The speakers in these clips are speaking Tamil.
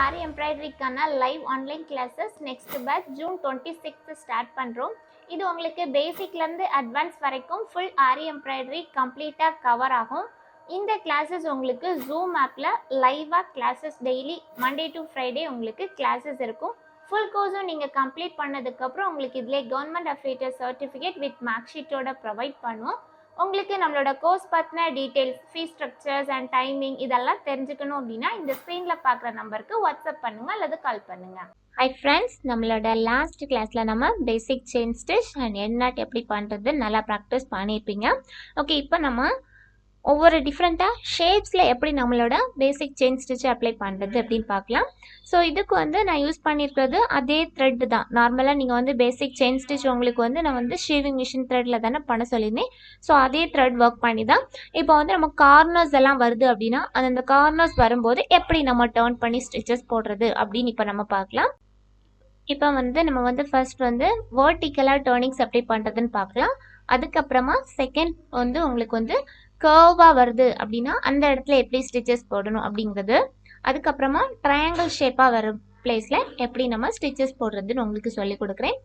ஆரி எம்ப்ராய்டரிக்கான live online classes next batch June 26 start பண்ணுறோம். இது உங்களுக்கு பேசிக்லேருந்து அட்வான்ஸ் வரைக்கும் ஃபுல் ஆரி எம்ப்ராய்டரி கம்ப்ளீட்டாக கவர் ஆகும். இந்த கிளாஸஸ் உங்களுக்கு ஜூம் ஆப்பில் லைவாக classes daily Monday to Friday உங்களுக்கு கிளாஸஸ் இருக்கும். ஃபுல் கோர்ஸும் நீங்கள் கம்ப்ளீட் பண்ணதுக்கப்புறம் உங்களுக்கு இதிலே government affiliated certificate with mark ஷீட்டோட ப்ரொவைட் பண்ணுவோம். உங்களுக்கு நம்மளோட கோர்ஸ் பற்றின details, fees structures and timing இதெல்லாம் தெரிஞ்சுக்கணும் அப்படின்னா இந்த ஸ்க்ரீனில் பார்க்குற நம்பருக்கு வாட்ஸ்அப் பண்ணுங்கள் அல்லது கால் பண்ணுங்கள். ஹை ஃப்ரெண்ட்ஸ், நம்மளோட லாஸ்ட் கிளாஸில் நம்ம basic chain stitch and end not எப்படி பண்ணுறது நல்லா ப்ராக்டிஸ் பண்ணியிருப்பீங்க. ஓகே, இப்போ நம்ம ஒவ்வொரு டிஃப்ரெண்ட்டாக ஷேப்ஸில் எப்படி நம்மளோட பேசிக் செயின் ஸ்டிச்சை அப்ளை பண்ணுறது அப்படின்னு பார்க்கலாம். ஸோ இதுக்கு வந்து நான் யூஸ் பண்ணியிருக்கிறது அதே த்ரெட்டு தான். நார்மலாக நீங்கள் வந்து பேசிக் செயின் ஸ்டிச் உங்களுக்கு வந்து நான் வந்து ஷேவிங் மிஷின் த்ரெட்டில் தானே பண்ண சொல்லியிருந்தேன். ஸோ அதே த்ரெட் ஒர்க் பண்ணி தான் இப்போ வந்து நம்ம கார்னர்ஸ் எல்லாம் வருது அப்படின்னா அந்த கார்னர்ஸ் வரும்போது எப்படி நம்ம டர்ன் பண்ணி ஸ்டிச்சஸ் போடுறது அப்படின்னு இப்போ நம்ம பார்க்கலாம். இப்போ வந்து நம்ம வந்து ஃபர்ஸ்ட் வந்து வேர்ட்டிக்கலாக டர்னிங்ஸ் எப்படி பண்ணுறதுன்னு பார்க்கலாம். அதுக்கப்புறமா செகண்ட் வந்து உங்களுக்கு வந்து கர்வாக வருது அப்படின்னா அந்த இடத்துல எப்படி ஸ்டிச்சஸ் போடணும் அப்படிங்கிறது. அதுக்கப்புறமா ட்ரையாங்கிள் ஷேப்பாக வர பிளேஸில் எப்படி நம்ம ஸ்டிச்சஸ் போடுறதுன்னு உங்களுக்கு சொல்லி கொடுக்குறேன்.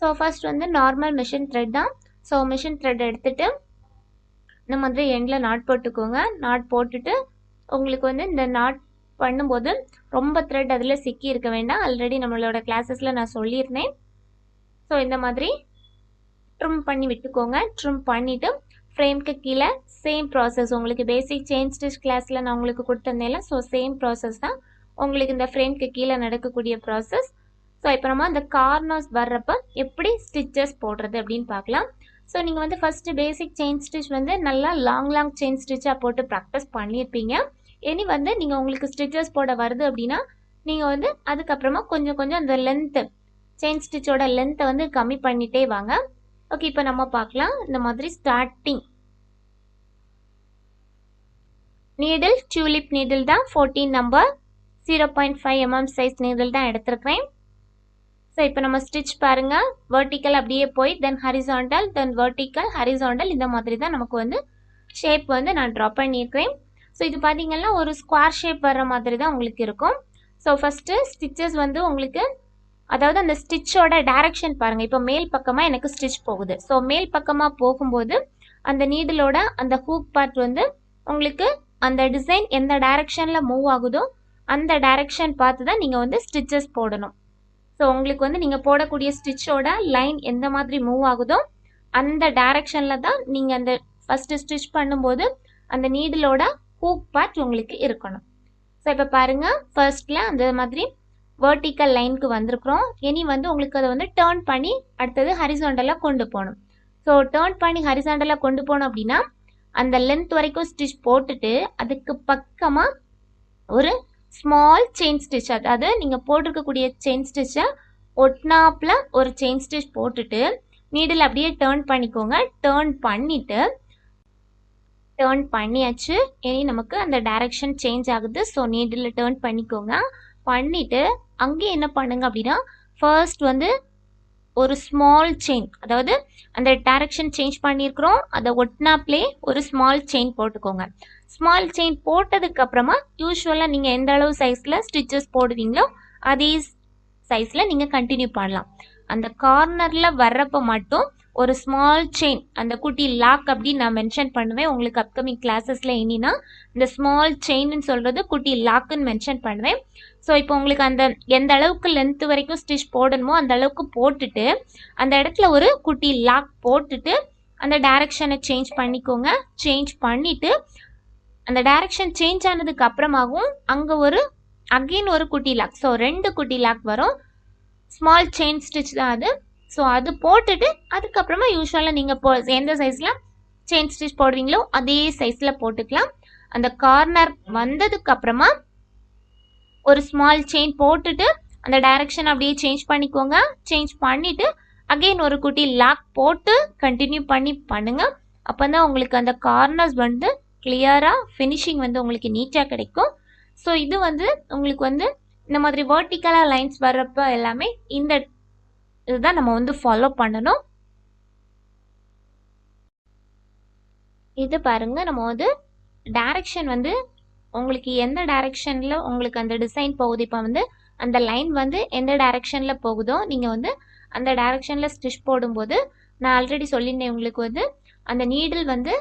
ஸோ ஃபர்ஸ்ட் வந்து நார்மல் மிஷின் த்ரெட் தான். ஸோ மிஷின் த்ரெட் எடுத்துகிட்டு இந்த மாதிரி எண்டில் நாட் போட்டுக்கோங்க. நாட் போட்டுட்டு உங்களுக்கு வந்து இந்த நாட் பண்ணும்போது ரொம்ப த்ரெட் அதில் சிக்கி இருக்க வேண்டாம். ஆல்ரெடி நம்மளோட கிளாஸஸில் நான் சொல்லியிருந்தேன். ஸோ இந்த மாதிரி ட்ரிம் பண்ணி விட்டுக்கோங்க. ட்ரிம் பண்ணிவிட்டு ஃப்ரேம்க்கு கீழே சேம் ப்ராசஸ் உங்களுக்கு பேசிக் செயின் ஸ்டிச் கிளாஸில் நான் உங்களுக்கு கொடுத்துருந்தேன்ல. ஸோ சேம் ப்ராசஸ் தான் உங்களுக்கு இந்த ஃப்ரேம்க்கு கீழே நடக்கக்கூடிய ப்ராசஸ். ஸோ இப்போ நம்ம அந்த கார்னர்ஸ் வர்றப்ப எப்படி ஸ்டிச்சஸ் போடுறது அப்படின்னு பார்க்கலாம். ஸோ நீங்கள் வந்து ஃபஸ்ட்டு பேசிக் செயின் ஸ்டிச் வந்து நல்லா லாங் செயின் ஸ்டிச்சாக போட்டு ப்ராக்டிஸ் பண்ணியிருப்பீங்க. இனி வந்து நீங்கள் உங்களுக்கு ஸ்டிச்சஸ் போட வருது அப்படின்னா நீங்கள் வந்து அதுக்கப்புறமா கொஞ்சம் அந்த லென்த்து செயின் ஸ்டிச்சோட லென்த்தை வந்து கம்மி பண்ணிகிட்டே வாங்க. ஓகே, இப்போ நம்ம பார்க்கலாம். இந்த மாதிரி ஸ்டார்டிங் நீடில் டியூலிப் நீடில் தான் 14 நம்பர் 0.5 mm சைஸ் நீடில் தான் எடுத்திருக்கிறேன். ஸோ இப்போ நம்ம ஸ்டிச் பாருங்க. வெர்டிக்கல் அப்படியே போய் தென் ஹரிசாண்டல் தென் வெர்டிக்கல் ஹரிசாண்டல் இந்த மாதிரி தான் நமக்கு வந்து ஷேப் வந்து நான் ட்ரா பண்ணியிருக்கிறேன். ஸோ இது பார்த்தீங்கன்னா ஒரு ஸ்கொயர் ஷேப் வர்ற மாதிரி தான் உங்களுக்கு இருக்கும். ஸோ ஃபஸ்ட்டு ஸ்டிச்சஸ் வந்து உங்களுக்கு அதாவது அந்த ஸ்டிச்சோட டைரக்ஷன் பாருங்கள். இப்போ மேல் பக்கமாக எனக்கு ஸ்டிச் போகுது. ஸோ மேல் பக்கமாக போகும்போது அந்த நீடிலோட அந்த ஹூக் பார்ட் வந்து உங்களுக்கு அந்த டிசைன் எந்த டைரக்ஷனில் மூவ் ஆகுதோ அந்த டைரக்ஷன் பார்த்து தான் நீங்கள் வந்து ஸ்டிச்சஸ் போடணும். ஸோ உங்களுக்கு வந்து நீங்கள் போடக்கூடிய ஸ்டிச்சோட லைன் எந்த மாதிரி மூவ் ஆகுதோ அந்த டைரக்ஷனில் தான் நீங்கள் அந்த ஃபஸ்ட்டு ஸ்டிச் பண்ணும்போது அந்த நீடிலோட ஹூக் பார்ட் உங்களுக்கு இருக்கணும். ஸோ இப்போ பாருங்கள், ஃபர்ஸ்டில் அந்த மாதிரி வெர்டிக்கல் லைனுக்கு வந்திருக்கிறோம். இனி வந்து உங்களுக்கு அதை வந்து டேர்ன் பண்ணி அடுத்தது ஹரிசாண்டலாக கொண்டு போகணும். ஸோ டேர்ன் பண்ணி ஹரிசாண்டலாக கொண்டு போனோம் அப்படின்னா அந்த லென்த் வரைக்கும் ஸ்டிச் போட்டுட்டு அதுக்கு பக்கமாக ஒரு ஸ்மால் செயின் ஸ்டிச், அதாவது நீங்கள் போட்டிருக்கக்கூடிய செயின் ஸ்டிச்சை ஒட்னாப்பில் ஒரு செயின் ஸ்டிச் போட்டுட்டு நீடில் அப்படியே டேர்ன் பண்ணிக்கோங்க. டேர்ன் பண்ணியாச்சு. இனி நமக்கு அந்த டைரக்ஷன் சேஞ்ச் ஆகுது. ஸோ நீடில் டேர்ன் பண்ணிக்கோங்க. பண்ணிட்டு அங்கே என்ன பண்ணுங்க அப்படின்னா ஃபர்ஸ்ட் வந்து ஒரு ஸ்மால் செயின், அதாவது அந்த டைரக்ஷன் சேஞ்ச் பண்ணியிருக்கிறோம் அதை ஒட்னாப்லே ஒரு ஸ்மால் செயின் போட்டுக்கோங்க. ஸ்மால் செயின் போட்டதுக்கு அப்புறமா யூஸ்வலாக நீங்கள் எந்த அளவு சைஸில் ஸ்டிச்சஸ் போடுவீங்களோ அதே சைஸில் நீங்கள் கண்டினியூ பண்ணலாம். அந்த கார்னரில் வர்றப்போ மட்டும் ஒரு ஸ்மால் செயின், அந்த குட்டி லாக் அப்படின்னு நான் மென்ஷன் பண்ணுவேன் உங்களுக்கு அப்கமிங் கிளாஸஸில். இனினா இந்த ஸ்மால் செயின்னு சொல்கிறது குட்டி லாக்குன்னு மென்ஷன் பண்ணுவேன். ஸோ இப்போ உங்களுக்கு அந்த எந்த அளவுக்கு லென்த்து வரைக்கும் ஸ்டிச் போடணுமோ அந்த அளவுக்கு போட்டுட்டு அந்த இடத்துல ஒரு குட்டி லாக் போட்டுட்டு அந்த டைரக்ஷனை சேஞ்ச் பண்ணிக்கோங்க. சேஞ்ச் பண்ணிவிட்டு அந்த டைரக்ஷன் சேஞ்ச் ஆனதுக்கு அப்புறமாகவும் அங்கே அகெயின் ஒரு குட்டி லாக். ஸோ 2 குட்டி லாக் வரும். ஸ்மால் செயின் ஸ்டிச் தான் அது. ஸோ அது போட்டுட்டு அதுக்கப்புறமா யூஸ்வலாக நீங்கள் எந்த சைஸில் செயின் ஸ்டிச் போடுவீங்களோ அதே சைஸில் போட்டுக்கலாம். அந்த கார்னர் வந்ததுக்கு அப்புறமா ஒரு ஸ்மால் செயின் போட்டுட்டு அந்த டைரக்ஷன் அப்படியே சேஞ்ச் பண்ணிக்கோங்க. சேஞ்ச் பண்ணிவிட்டு அகெயின் ஒரு குட்டி லாக் போட்டு கண்டினியூ பண்ணுங்க. அப்போ தான் உங்களுக்கு அந்த கார்னர்ஸ் வந்து கிளியராக ஃபினிஷிங் வந்து உங்களுக்கு நீட்டாக கிடைக்கும். ஸோ இது வந்து உங்களுக்கு வந்து இந்த மாதிரி வெர்டிக்கலாக லைன்ஸ் வர்றப்ப எல்லாமே இந்த இதுதான் நம்ம வந்து ஃபாலோ பண்ணணும். இது பாருங்க, நம்ம வந்து டைரக்ஷன் வந்து உங்களுக்கு எந்த டைரக்ஷனில் உங்களுக்கு அந்த டிசைன் போகுது, இப்போ வந்து அந்த லைன் வந்து எந்த டைரக்ஷனில் போகுதோ நீங்கள் வந்து அந்த டைரக்ஷனில் ஸ்டிச் போடும்போது நான் ஆல்ரெடி சொல்லியிருந்தேன் உங்களுக்கு வந்து அந்த நீடில் வந்து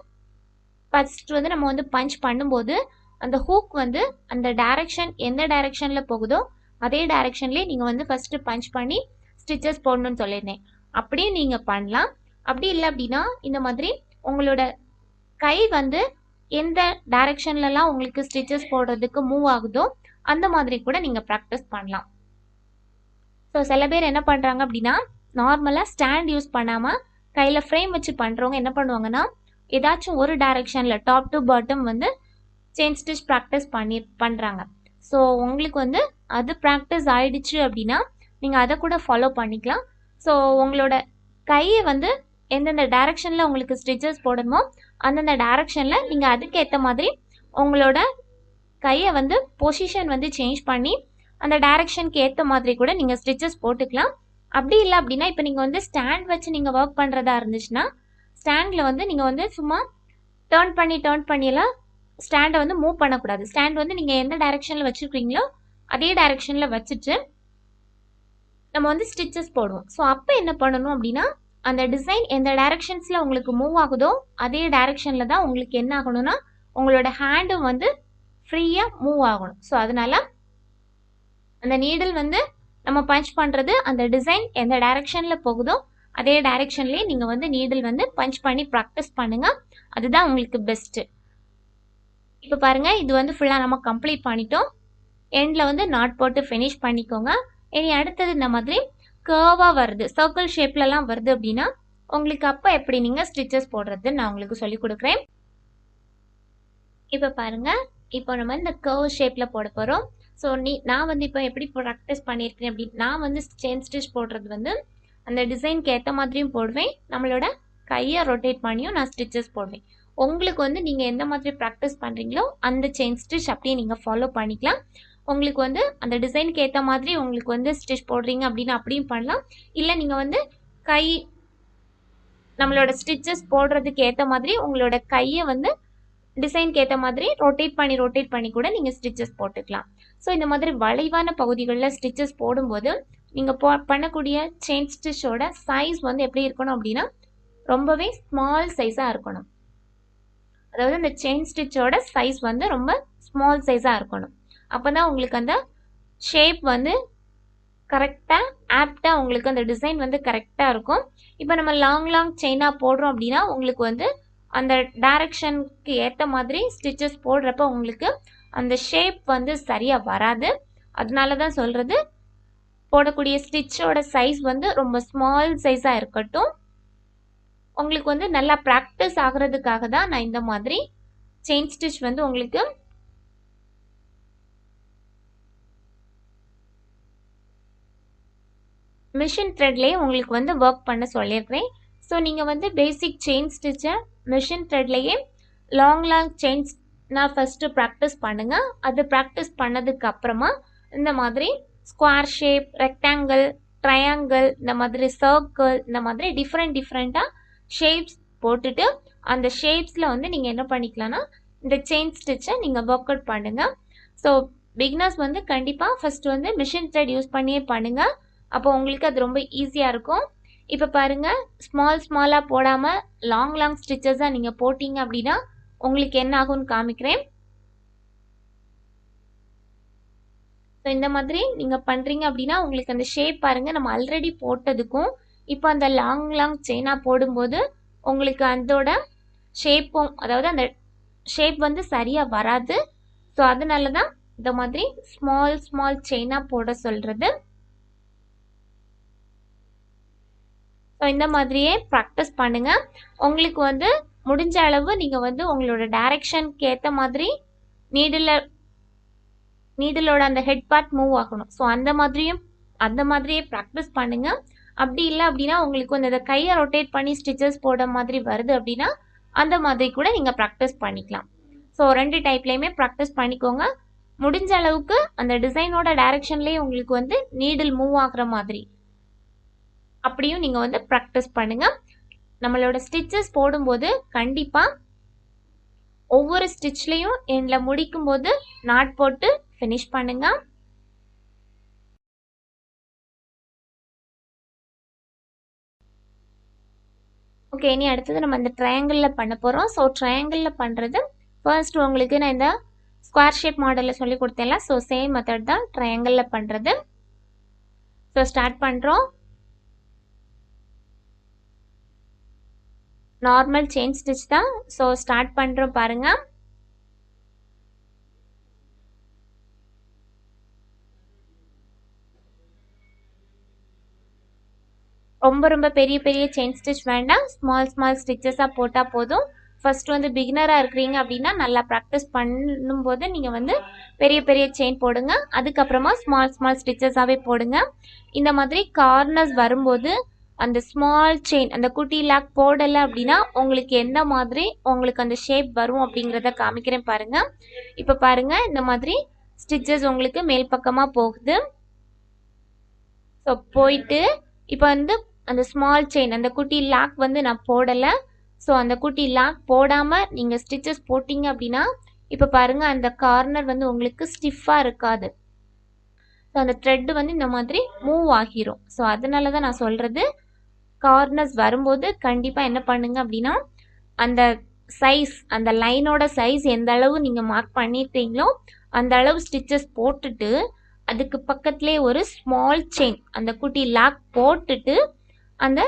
ஃபர்ஸ்ட் வந்து நம்ம வந்து பஞ்ச் பண்ணும்போது அந்த ஹூக் வந்து அந்த டைரக்ஷன் எந்த டைரக்ஷனில் போகுதோ அதே டைரக்ஷன்லேயே நீங்கள் வந்து ஃபர்ஸ்ட் பஞ்ச் பண்ணி ஸ்டிச்சஸ் போடணும்னு சொல்லியிருந்தேன். அப்படியே நீங்கள் பண்ணலாம். அப்படி இல்லை அப்படின்னா இந்த மாதிரி உங்களோட கை வந்து எந்த டைரக்ஷன்லலாம் உங்களுக்கு ஸ்டிச்சஸ் போடுறதுக்கு மூவ் ஆகுதோ அந்த மாதிரி கூட நீங்கள் ப்ராக்டிஸ் பண்ணலாம். ஸோ சில பேர் என்ன பண்ணுறாங்க அப்படின்னா நார்மலாக ஸ்டாண்ட் யூஸ் பண்ணாமல் கையில் ஃப்ரேம் வச்சு பண்ணுறவங்க என்ன பண்ணுவாங்கன்னா ஏதாச்சும் ஒரு டைரக்ஷனில் டாப் டு பாட்டம் வந்து செயின் ஸ்டிச் ப்ராக்டிஸ் பண்ணுறாங்க. ஸோ உங்களுக்கு வந்து அது ப்ராக்டிஸ் ஆயிடுச்சு அப்படின்னா நீங்கள் அதை கூட ஃபாலோ பண்ணிக்கலாம். ஸோ உங்களோட கையை வந்து எந்தெந்த டைரக்ஷனில் உங்களுக்கு ஸ்டிச்சஸ் போடணுமோ அந்தந்த டைரக்ஷனில் நீங்கள் அதுக்கேற்ற மாதிரி உங்களோட கையை வந்து பொசிஷன் வந்து சேஞ்ச் பண்ணி அந்த டைரக்ஷனுக்கு ஏற்ற மாதிரி கூட நீங்கள் ஸ்டிச்சஸ் போட்டுக்கலாம். அப்படி இல்லை அப்படின்னா இப்போ நீங்கள் வந்து ஸ்டாண்ட் வச்சு நீங்கள் ஒர்க் பண்ணுறதா இருந்துச்சுன்னா ஸ்டாண்டில் வந்து நீங்கள் வந்து சும்மா டேர்ன் பண்ணியெல்லாம் ஸ்டாண்டை வந்து மூவ் பண்ணக்கூடாது. ஸ்டாண்ட் வந்து நீங்கள் எந்த டைரக்ஷனில் வச்சுருக்கீங்களோ அதே டைரக்ஷனில் வச்சுட்டு நம்ம வந்து ஸ்டிச்சஸ் போடுவோம். ஸோ அப்போ என்ன பண்ணணும் அப்படின்னா அந்த டிசைன் எந்த டைரக்ஷன்ஸில் உங்களுக்கு மூவ் ஆகுதோ அதே டைரக்ஷனில் தான் உங்களுக்கு என்ன ஆகணும்னா உங்களோட ஹேண்டும் வந்து ஃப்ரீயாக மூவ் ஆகணும். ஸோ அதனால அந்த நீடில் வந்து நம்ம பஞ்ச் பண்ணுறது அந்த டிசைன் எந்த டைரக்ஷனில் போகுதோ அதே டைரக்ஷன்லேயே நீங்கள் வந்து நீடில் வந்து பஞ்ச் பண்ணி ப்ராக்டிஸ் பண்ணுங்கள். அதுதான் உங்களுக்கு பெஸ்ட்டு. இப்போ பாருங்கள், இது வந்து ஃபுல்லாக நம்ம கம்ப்ளீட் பண்ணிட்டோம். எண்டில் வந்து நாட் போட்டு ஃபினிஷ் பண்ணிக்கோங்க. இனி அடுத்தது இந்த மாதிரி கர்வாக வருது, சர்க்கிள் ஷேப்லலாம் வருது அப்படின்னா உங்களுக்கு அப்போ எப்படி நீங்கள் ஸ்டிச்சஸ் போடுறது நான் உங்களுக்கு சொல்லி கொடுக்குறேன். இப்போ பாருங்கள், இப்போ நம்ம இந்த கர்வ் ஷேப்பில் போட போகிறோம். ஸோ நான் வந்து இப்போ எப்படி ப்ராக்டிஸ் பண்ணியிருக்கேன் அப்படின்னு நான் வந்து செயின் ஸ்டிச் போடுறது வந்து அந்த டிசைனுக்கு ஏற்ற மாதிரியும் போடுவேன், நம்மளோட கையை ரொட்டேட் பண்ணியும் நான் ஸ்டிச்சஸ் போடுவேன். உங்களுக்கு வந்து நீங்கள் எந்த மாதிரி ப்ராக்டிஸ் பண்ணுறீங்களோ அந்த செயின் ஸ்டிச் அப்படியே நீங்கள் ஃபாலோ பண்ணிக்கலாம். உங்களுக்கு வந்து அந்த டிசைனுக்கு ஏற்ற மாதிரி உங்களுக்கு வந்து ஸ்டிச் போடுறீங்க அப்படின்னா அப்படியும் பண்ணலாம். இல்லை நீங்கள் வந்து கை நம்மளோட ஸ்டிச்சஸ் போடுறதுக்கு ஏற்ற மாதிரி உங்களோட கையை வந்து டிசைனுக்கு ஏற்ற மாதிரி ரொட்டேட் பண்ணி கூட நீங்கள் ஸ்டிச்சஸ் போட்டுக்கலாம். ஸோ இந்த மாதிரி வளைவான பகுதிகளில் ஸ்டிச்சஸ் போடும்போது நீங்கள் பண்ணக்கூடிய செயின் ஸ்டிச்சோட சைஸ் வந்து எப்படி இருக்கணும் அப்படின்னா ரொம்பவே ஸ்மால் சைஸாக இருக்கணும். அதாவது இந்த செயின் ஸ்டிச்சோட சைஸ் வந்து ரொம்ப ஸ்மால் சைஸாக இருக்கணும். அப்போ தான் உங்களுக்கு அந்த ஷேப் வந்து கரெக்டாக ஆப்டாக உங்களுக்கு அந்த டிசைன் வந்து கரெக்டாக இருக்கும். இப்போ நம்ம லாங் செயினாக போடுறோம் அப்படின்னா உங்களுக்கு வந்து அந்த டைரக்ஷனுக்கு ஏற்ற மாதிரி ஸ்டிச்சஸ் போடுறப்ப உங்களுக்கு அந்த ஷேப் வந்து சரியாக வராது. அதனால தான் சொல்கிறது, போடக்கூடிய ஸ்டிச்சோட சைஸ் வந்து ரொம்ப ஸ்மால் சைஸாக இருக்கட்டும். உங்களுக்கு வந்து நல்லா ப்ராக்டிஸ் ஆகிறதுக்காக தான் நான் இந்த மாதிரி செயின் ஸ்டிச் வந்து உங்களுக்கு மிஷின் த்ரெட்லேயே உங்களுக்கு வந்து ஒர்க் பண்ண சொல்லியிருக்கிறேன். ஸோ நீங்கள் வந்து பேசிக் செயின் ஸ்டிச்சை மிஷின் த்ரெட்லேயே லாங் செயின்ஸ் நான் ஃபஸ்ட்டு ப்ராக்டிஸ் பண்ணுங்கள். அது ப்ராக்டிஸ் பண்ணதுக்கு அப்புறமா இந்த மாதிரி ஸ்கொயர் ஷேப், ரெக்டாங்கிள், ட்ரையாங்கிள், இந்த மாதிரி சர்க்கிள், இந்த மாதிரி டிஃப்ரெண்ட்டாக ஷேப்ஸ் போட்டுட்டு அந்த ஷேப்ஸில் வந்து நீங்கள் என்ன பண்ணிக்கலாம்னா இந்த செயின் ஸ்டிச்சை நீங்கள் ஒர்க் அவுட் பண்ணுங்கள். ஸோ பிகினர்ஸ் வந்து கண்டிப்பாக ஃபஸ்ட்டு வந்து மிஷின் த்ரெட் யூஸ் பண்ணியே பண்ணுங்கள். அப்போ உங்களுக்கு அது ரொம்ப ஈஸியாக இருக்கும். இப்போ பாருங்கள், ஸ்மாலாக போடாமல் லாங் ஸ்டிச்சஸாக நீங்கள் போட்டிங்க அப்படின்னா உங்களுக்கு என்ன ஆகும்னு காமிக்கிறேன். ஸோ இந்த மாதிரி நீங்கள் பண்ணுறீங்க அப்படின்னா உங்களுக்கு அந்த ஷேப் பாருங்கள், நம்ம ஆல்ரெடி போட்டதுக்கும் இப்போ அந்த லாங் செயினாக போடும்போது உங்களுக்கு அதோட ஷேப்பும், அதாவது அந்த ஷேப் வந்து சரியாக வராது. ஸோ அதனால தான் இந்த மாதிரி ஸ்மால் செயினாக போட சொல்கிறது. ஸோ இந்த மாதிரியே ப்ராக்டிஸ் பண்ணுங்கள். உங்களுக்கு வந்து முடிஞ்ச அளவு நீங்கள் வந்து உங்களோட டைரக்ஷனுக்கு ஏற்ற மாதிரி நீடிலோட அந்த ஹெட் பார்ட் மூவ் ஆகணும். ஸோ அந்த மாதிரியே ப்ராக்டிஸ் பண்ணுங்கள். அப்படி இல்லை அப்படின்னா உங்களுக்கு வந்து அதை கையை ரொட்டேட் பண்ணி ஸ்டிச்சஸ் போட மாதிரி வருது அப்படின்னா அந்த மாதிரி கூட நீங்கள் ப்ராக்டிஸ் பண்ணிக்கலாம். ஸோ 2 டைப்லேயுமே ப்ராக்டிஸ் பண்ணிக்கோங்க. முடிஞ்ச அளவுக்கு அந்த டிசைனோட டைரக்ஷன்லேயே உங்களுக்கு வந்து நீடில் மூவ் ஆகுற மாதிரி அப்படியும் நீங்கள் வந்து ப்ராக்டிஸ் பண்ணுங்கள். நம்மளோட ஸ்டிச்சஸ் போடும்போது கண்டிப்பாக ஒவ்வொரு ஸ்டிச்லேயும் எண்டில் முடிக்கும் போது நாட் போட்டு ஃபினிஷ் பண்ணுங்க. ஓகே, இனி அடுத்தது நம்ம இந்த ட்ரையாங்கிளில் பண்ண போகிறோம். ஸோ ட்ரையாங்கிளில் பண்ணுறது ஃபர்ஸ்ட் உங்களுக்கு நான் இந்த ஸ்கொயர் ஷேப் மாடலில் சொல்லி கொடுத்தேன்ல, ஸோ சேம் மெத்தட் தான் ட்ரையாங்கிளில் பண்ணுறது. ஸோ ஸ்டார்ட் பண்ணுறோம். நார்மல் செயின் ஸ்டிச் தான். ஸோ ஸ்டார்ட் பண்ணுறோம் பாருங்கள். ரொம்ப ரொம்ப பெரிய பெரிய செயின் ஸ்டிச் வேண்டாம், ஸ்மால் ஸ்டிச்சஸாக போட்டால் போதும். ஃபர்ஸ்ட் வந்து பிகினராக இருக்கிறீங்க அப்படின்னா நல்லா ப்ராக்டிஸ் பண்ணும்போது நீங்கள் வந்து பெரிய பெரிய செயின் போடுங்க. அதுக்கப்புறமா ஸ்மால் ஸ்டிச்சஸாகவே போடுங்க. இந்த மாதிரி கார்னர்ஸ் வரும்போது அந்த ஸ்மால் செயின் அந்த குட்டி லாக் போடலை அப்படின்னா உங்களுக்கு எந்த மாதிரி உங்களுக்கு அந்த ஷேப் வரும் அப்படிங்கிறத காமிக்கிறேன் பாருங்கள். இப்போ பாருங்கள், இந்த மாதிரி ஸ்டிச்சஸ் உங்களுக்கு மேல் பக்கமாக போகுது. ஸோ போயிட்டு இப்போ வந்து அந்த ஸ்மால் செயின் அந்த குட்டி லாக் வந்து நான் போடலை. ஸோ அந்த குட்டி லாக் போடாமல் நீங்கள் ஸ்டிச்சஸ் போட்டிங்க அப்படின்னா இப்போ பாருங்கள் அந்த கார்னர் வந்து உங்களுக்கு ஸ்டிஃபாக இருக்காது. ஸோ அந்த த்ரெட்டு வந்து இந்த மாதிரி மூவ் ஆகிரும். ஸோ அதனால தான் நான் சொல்கிறது, கார்னர்ஸ் வரும்போது கண்டிப்பாக என்ன பண்ணுங்க அப்படின்னா அந்த சைஸ் அந்த லைனோட சைஸ் எந்த அளவு நீங்கள் மார்க் பண்ணிட்டீங்களோ அந்த அளவு ஸ்டிச்சஸ் போட்டுட்டு அதுக்கு பக்கத்துலேயே ஒரு ஸ்மால் செயின் அந்த குட்டி லாக் போட்டுட்டு அந்த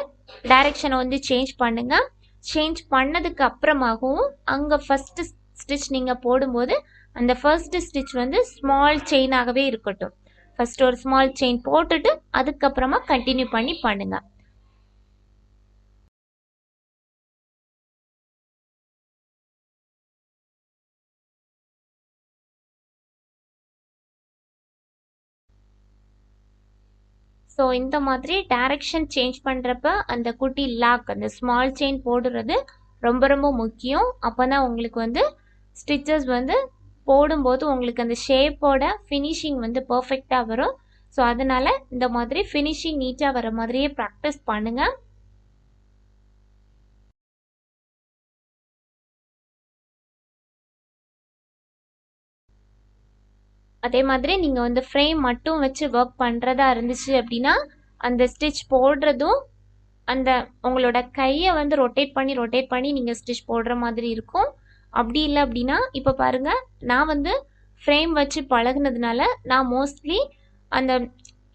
டைரெக்ஷனை வந்து சேஞ்ச் பண்ணுங்க. சேஞ்ச் பண்ணதுக்கு அப்புறமாகவும் அங்கே ஃபஸ்ட்டு ஸ்டிச் நீங்கள் போடும்போது அந்த ஃபர்ஸ்ட் ஸ்டிச் வந்து ஸ்மால் செயினாகவே இருக்கட்டும். ஃபர்ஸ்ட் ஒரு ஸ்மால் செயின் போட்டுட்டு அதுக்கப்புறமா கண்டினியூ பண்ணி பண்ணுங்க. ஸோ இந்த மாதிரி டைரக்ஷன் சேஞ்ச் பண்ணுறப்ப அந்த குட்டி லாக் அந்த ஸ்மால் செயின் போடுறது ரொம்ப ரொம்ப முக்கியம். அப்போ தான் உங்களுக்கு வந்து ஸ்டிச்சஸ் வந்து போடும்போது உங்களுக்கு அந்த ஷேப்போட ஃபினிஷிங் வந்து பர்ஃபெக்டாக வரும். ஸோ அதனால் இந்த மாதிரி ஃபினிஷிங் நீட்டாக வர மாதிரியே ப்ராக்டிஸ் பண்ணுங்கள். அதே மாதிரி நீங்கள் வந்து ஃப்ரேம் மட்டும் வச்சு ஒர்க் பண்ணுறதா இருந்துச்சு அப்படின்னா அந்த ஸ்டிச் போடுறதும் அந்த உங்களோட கையை வந்து ரொட்டேட் பண்ணி நீங்கள் ஸ்டிச் போடுற மாதிரி இருக்கும். அப்படி இல்லை அப்படின்னா இப்போ பாருங்கள், நான் வந்து ஃப்ரேம் வச்சு பழகுனதுனால நான் மோஸ்ட்லி அந்த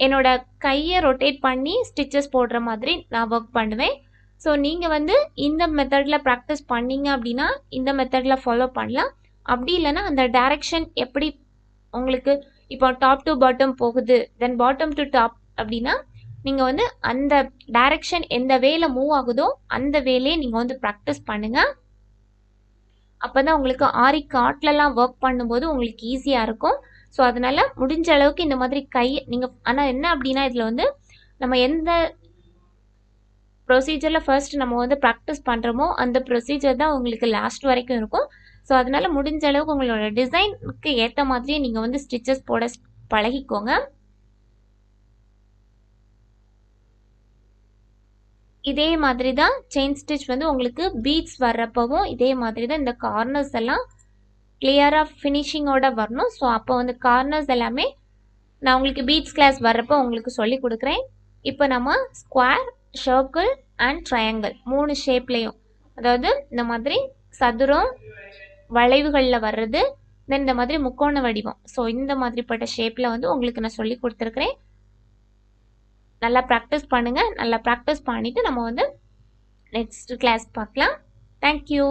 என்னோட கையை ரொட்டேட் பண்ணி ஸ்டிச்சஸ் போடுற மாதிரி நான் ஒர்க் பண்ணுவேன். ஸோ நீங்கள் வந்து இந்த மெத்தடில் ப்ராக்டிஸ் பண்ணீங்க அப்படின்னா இந்த மெத்தடில் ஃபாலோ பண்ணலாம். அப்படி இல்லைன்னா அந்த டைரக்ஷன் எப்படி உங்களுக்கு இப்போ டாப் டு பாட்டம் போகுது, தென் பாட்டம் டு டாப் அப்படின்னா நீங்கள் வந்து அந்த டைரக்ஷன் எந்த வேல மூவ் ஆகுதோ அந்த வேலையை நீங்கள் வந்து ப்ராக்டிஸ் பண்ணுங்கள். அப்போ தான் உங்களுக்கு ஆரி காட்லலாம் ஒர்க் பண்ணும்போது உங்களுக்கு ஈஸியாக இருக்கும். ஸோ அதனால் முடிஞ்ச அளவுக்கு இந்த மாதிரி கை நீங்கள் ஆனால் என்ன அப்படின்னா இதில் வந்து நம்ம எந்த ப்ரொசீஜரில் ஃபர்ஸ்ட் நம்ம வந்து ப்ராக்டிஸ் பண்ணுறோமோ அந்த ப்ரொசீஜர் தான் உங்களுக்கு லாஸ்ட் வரைக்கும் இருக்கும். ஸோ அதனால் முடிஞ்ச அளவுக்கு உங்களோட டிசைனுக்கு ஏற்ற மாதிரியே நீங்கள் வந்து ஸ்டிச்சஸ் போட பழகிக்கோங்க. இதே மாதிரி தான் செயின் ஸ்டிச் வந்து உங்களுக்கு பீட்ஸ் வர்றப்பவும் இதே மாதிரி தான் இந்த கார்னர்ஸ் எல்லாம் கிளியராக ஃபினிஷிங்கோட வரணும். ஸோ அப்போ வந்து கார்னர்ஸ் எல்லாமே நான் உங்களுக்கு பீட்ஸ் கிளாஸ் வர்றப்போ உங்களுக்கு சொல்லி கொடுக்குறேன். இப்போ நம்ம ஸ்கொயர், சர்க்கிள் அண்ட் ட்ரையாங்கிள் 3 ஷேப்லேயும், அதாவது இந்த மாதிரி சதுரம் வளைவுகளில் வர்றது, தென் இந்த மாதிரி முக்கோண வடிவம், ஸோ இந்த மாதிரிப்பட்ட ஷேப்பில் வந்து உங்களுக்கு நான் சொல்லி கொடுத்துருக்குறேன். நல்லா ப்ராக்டிஸ் பண்ணுங்கள். நல்லா ப்ராக்டிஸ் பண்ணிவிட்டு நம்ம வந்து நெக்ஸ்ட் கிளாஸ் பார்க்கலாம். தேங்க்யூ.